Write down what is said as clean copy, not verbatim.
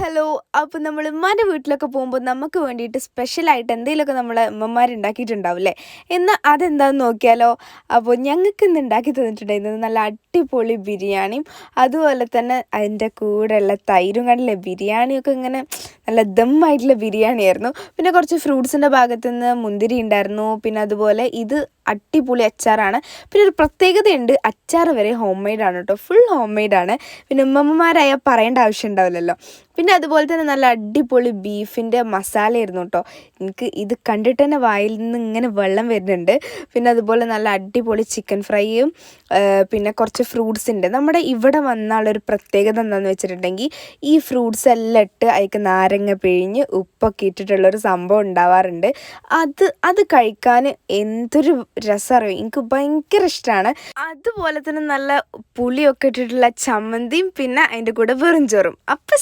Hello. അപ്പോൾ നമ്മൾ ഉമ്മാൻ്റെ വീട്ടിലൊക്കെ പോകുമ്പോൾ നമുക്ക് വേണ്ടിയിട്ട് സ്പെഷ്യലായിട്ട് എന്തെങ്കിലുമൊക്കെ നമ്മളെ ഉമ്മമാരുണ്ടാക്കിയിട്ടുണ്ടാവില്ലേ. എന്നാൽ അതെന്താണെന്ന് നോക്കിയാലോ. അപ്പോൾ ഞങ്ങൾക്ക് ഇന്ന് ഉണ്ടാക്കി തന്നിട്ടുണ്ടായിരുന്നത് നല്ല അടിപൊളി ബിരിയാണിയും അതുപോലെ തന്നെ അതിൻ്റെ കൂടെയുള്ള തൈരും കണ്ടില്ലേ. ബിരിയാണിയൊക്കെ ഇങ്ങനെ നല്ല ദമ്മായിട്ടുള്ള ബിരിയാണിയായിരുന്നു. പിന്നെ കുറച്ച് ഫ്രൂട്ട്സിൻ്റെ ഭാഗത്തു നിന്ന് മുന്തിരി ഉണ്ടായിരുന്നു. പിന്നെ അതുപോലെ ഇത് അടിപൊളി അച്ചാറാണ്. പിന്നെ ഒരു പ്രത്യേകതയുണ്ട്, അച്ചാർ വരെ ഹോം മെയ്ഡാണ് കേട്ടോ, ഫുൾ ഹോം മെയ്ഡാണ്. പിന്നെ ഉമ്മമാരായാൽ പറയേണ്ട ആവശ്യം ഉണ്ടാവില്ലല്ലോ. പിന്നെ അതുപോലെ തന്നെ നല്ല അടിപൊളി ബീഫിൻ്റെ മസാലയായിരുന്നു കേട്ടോ. എനിക്ക് ഇത് കണ്ടിട്ട് തന്നെ വായിൽ നിന്ന് ഇങ്ങനെ വെള്ളം വരുന്നുണ്ട്. പിന്നെ അതുപോലെ നല്ല അടിപൊളി ചിക്കൻ ഫ്രൈയും പിന്നെ കുറച്ച് ഫ്രൂട്ട്സിൻ്റെ നമ്മുടെ ഇവിടെ വന്നാലൊരു പ്രത്യേകത എന്താണെന്ന് വെച്ചിട്ടുണ്ടെങ്കിൽ ഈ ഫ്രൂട്ട്സ് എല്ലാം ഇട്ട് അതിലേക്ക് നാരങ്ങ പിഴിഞ്ഞ് ഉപ്പൊക്കെ ഇട്ടിട്ടുള്ളൊരു സംഭവം ഉണ്ടാവാറുണ്ട്. അത് കഴിക്കാൻ എന്തൊരു രസമറിയോ, എനിക്ക് ഭയങ്കര ഇഷ്ടമാണ്. അതുപോലെ തന്നെ നല്ല പുളിയൊക്കെ ഇട്ടിട്ടുള്ള ചമ്മന്തിയും പിന്നെ അതിൻ്റെ കൂടെ വെറും ചോറും. അപ്പം